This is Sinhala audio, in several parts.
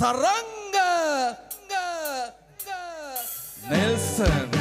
Taranga Nelson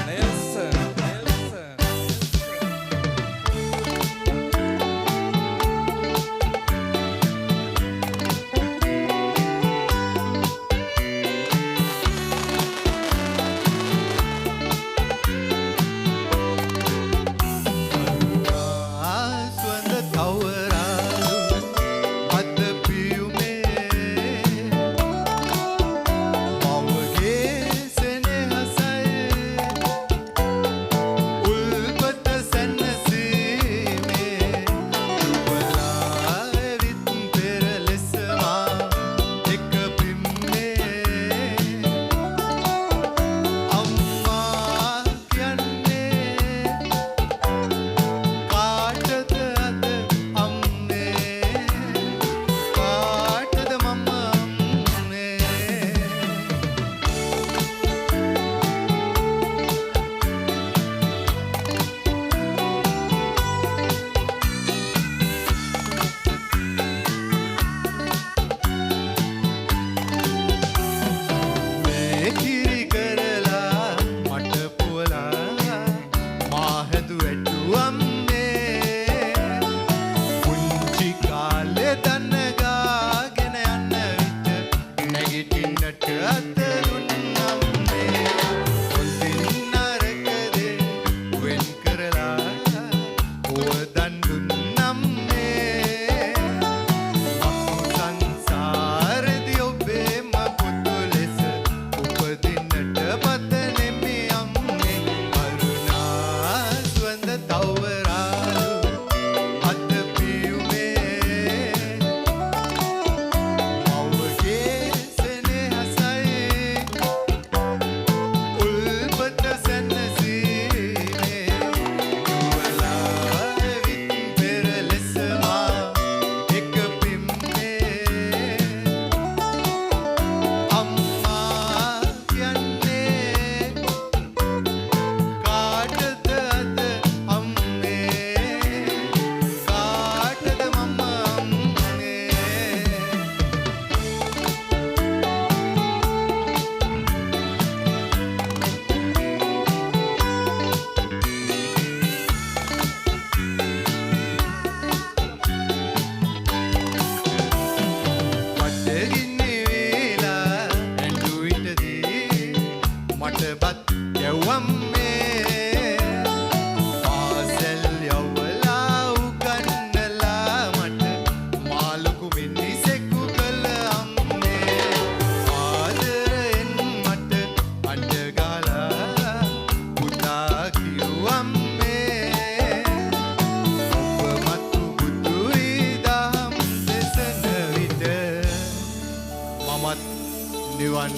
නිවන්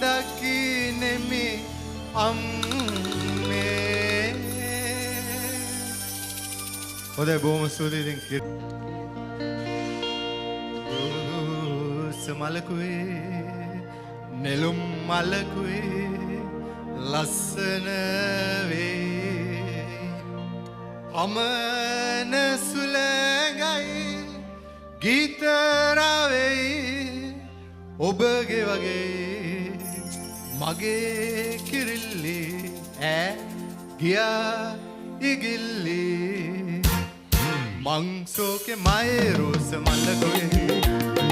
දකින්නෙමි අම්මේ. හොඳයි බොහොම ස්තුතියි. ඉතින් සමලකුවේ නෙළුම් මලකුවේ ලස්සන වේ අමන සුලඟයි ගීතරාවේ ඔබගේ වගේ මගේ කිරිල්ලි ඈ ගියා ඉගිල්ලි මංසෝකේ මයේ රෝස මලකුවේ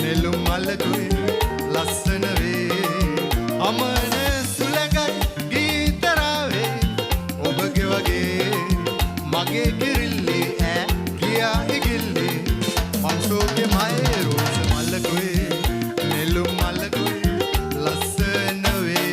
නෙළුම් මලකුවේ ලස්සන වේ අමන සුලඟයි ගීතරාවේ ඔබගේ වගේ මගේ කිරිල්ලි ඈ ගියා ඉගිල්ලි මංසෝකේ මයේ රෝස මලකුවේ නෙළුම් මලකුවේ ලස්සන වේ.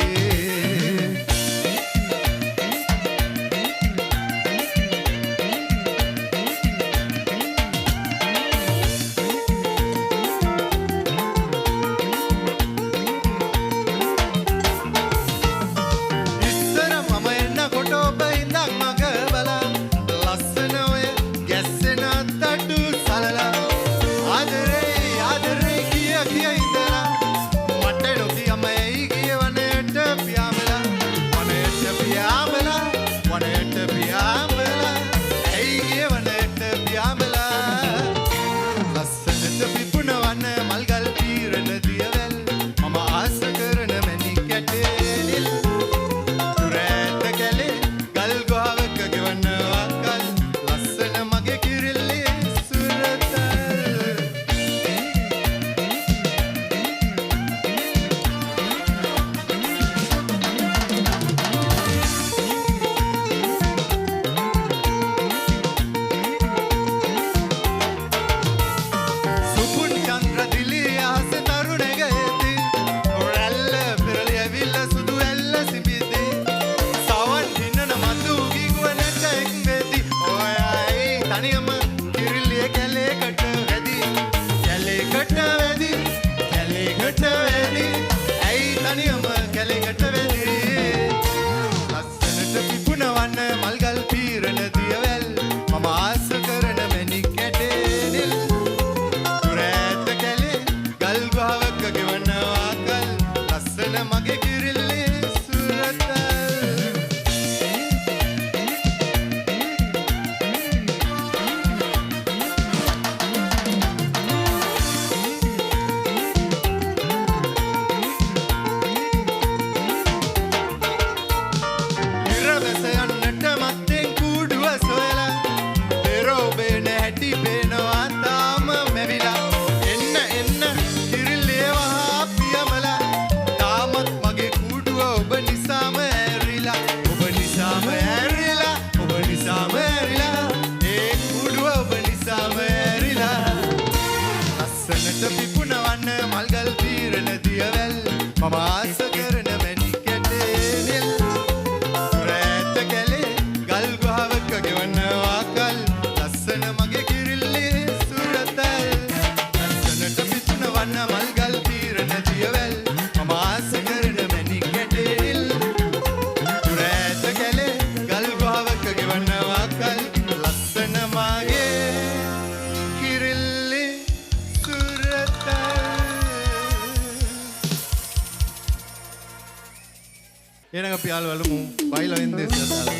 ලස්සන මගේ කිරිල්ලේ සුරතල් මල්ගල් පීරන දියවැල් මම ආස කරන මැණික් කැටේනෙල් රැත කැලේ ගල් ගුහාවක ගෙවන වාකල් ලස්සන මගේ කිරිල්ලේ සුරතල් ලස්සනට පිපුන වන්න මල්ගල් පීරන දියවැල් මම ආස කරන මැණික් කැටේනෙල් රැත කැලේ ගල් ගුහාවක ගෙවන වාකල් ලස්සන මගේ කිරිල්ලේ සුරතල් එනක පියාල වලමු බයිලා වෙන්දේ සදාලා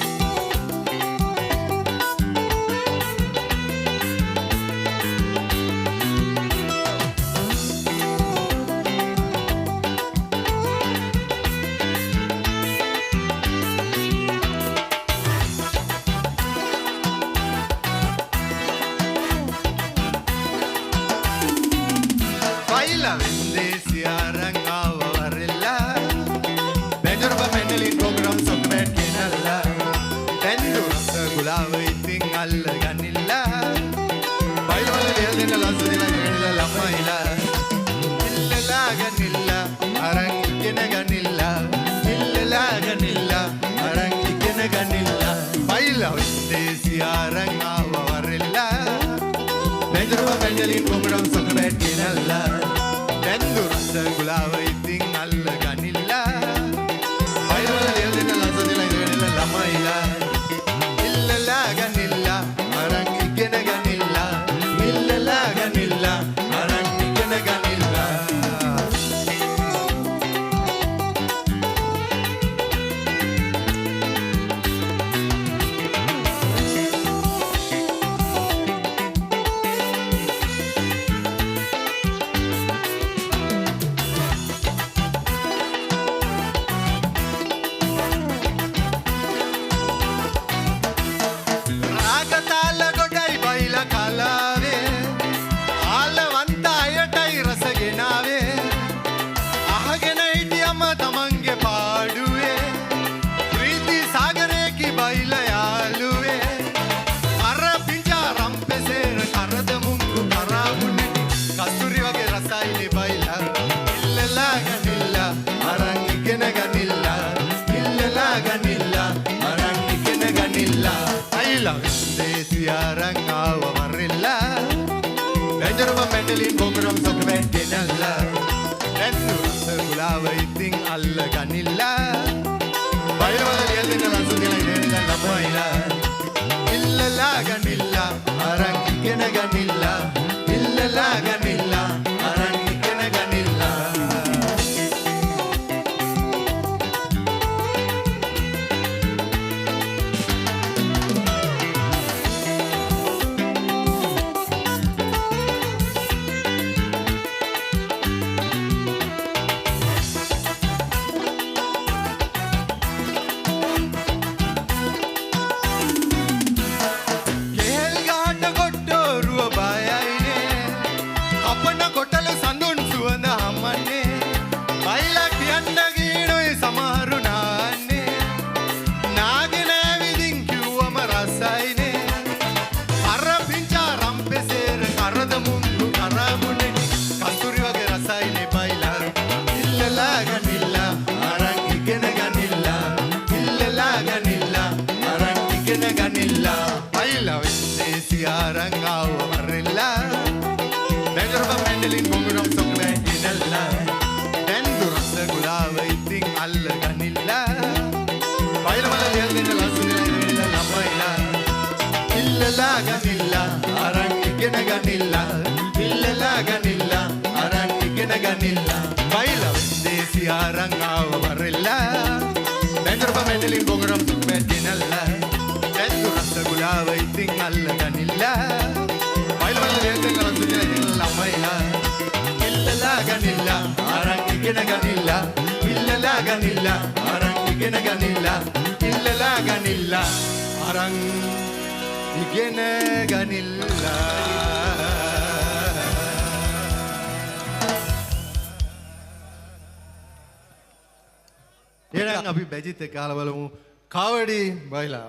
බයිලා වෙන්දේ සියාරං ආවවරලා Benjaruba Mendelin program sokmet kenalla Bendu gulawa ithin alla ganilla Bailawala liyadena lasadila ganilla lammaila illala ganilla arang ikena ganilla illala ganilla arang ikena ganilla Bailawa desi arang awawarilla Benjaruba Mendelin program sokmet kenalla Bendu gulawa ithin alla ganilla Lamaila illala ganilla arang ikena ganilla illala ganilla arang ikena ganilla Siarang awamarilla Benjaruba Mendelin program sokmet kenalla Bendu gulawa ithin alla ganilla Bailawala liyadena lasadila ganilla lammaila illala ganilla arang ikena ganilla illala ganilla arang ikena ganilla Siarang awamarilla Benjaruba Mendelin program sokmet kenalla Bendu gulawa ithin alla ganilla Bailawala liyadena lasadila ganilla lammaila illala ganilla arang ikena ganilla illala ganilla arang ikena ganilla Bailawa desi arang පන්දලින් බොගරම් වැටිනල්ල ඇත්තු රස ගුලාව ඉතින් අල්ලගනිල්ල බයිවල වේදෙන් කරසු කියලා ළමයිලා ඉල්ලලා ගනිල්ල අරන් ඉගෙන ගනිල්ල ඉල්ලලා ගනිල්ල අරන් ඉගෙන ගනිල්ල ඉල්ලලා ගනිල්ල අරන් ඉගෙන ගනිල්ල එහෙනම් අපි බැජිත් එක්ක අහලා බලමු කාවඩි බයිලා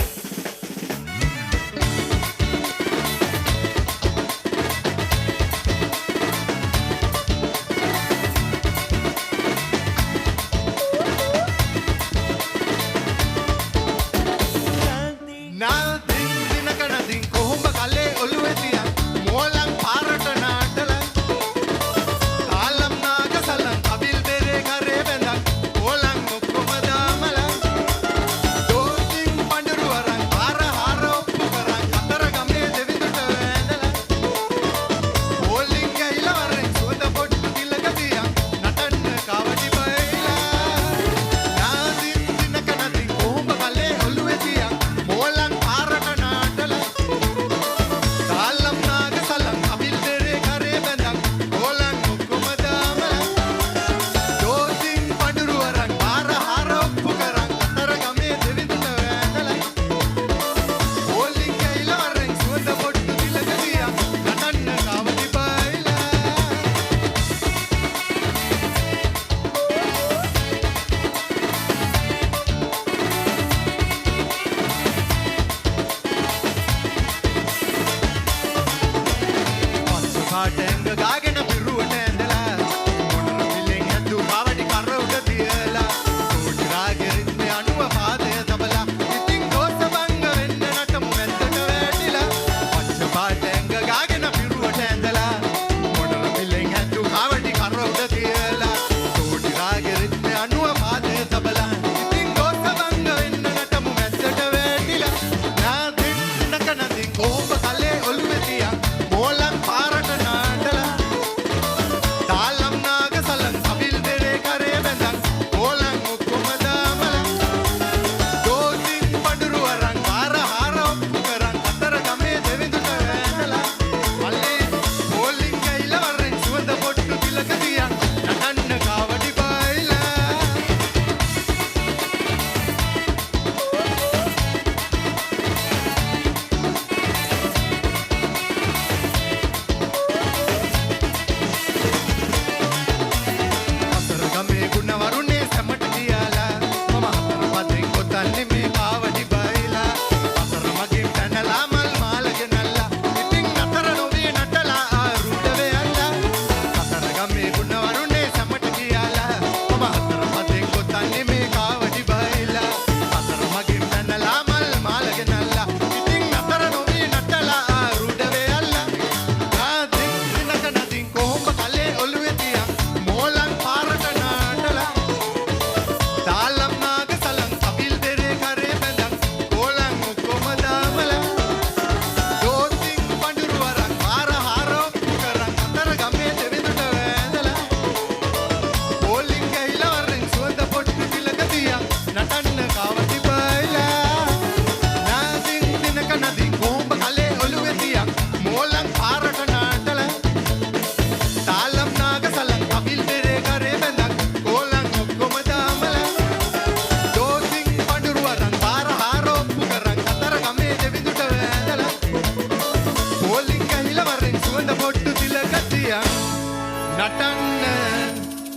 නටන්න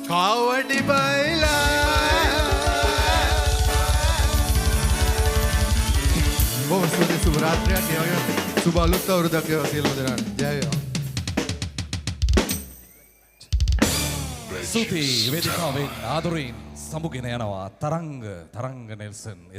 කාවඩි බයිලා බොහොම සුබ සුබ රාත්‍රියක් ඒ වගේම සුබ අලුත් අවුරුද්දක් වේවා සියලුම දෙනාට ජය වේවා ස්තුතියි වේදිකාවෙන් ආදරයෙන් සමුගෙන යනවා තරංග නෙල්සන්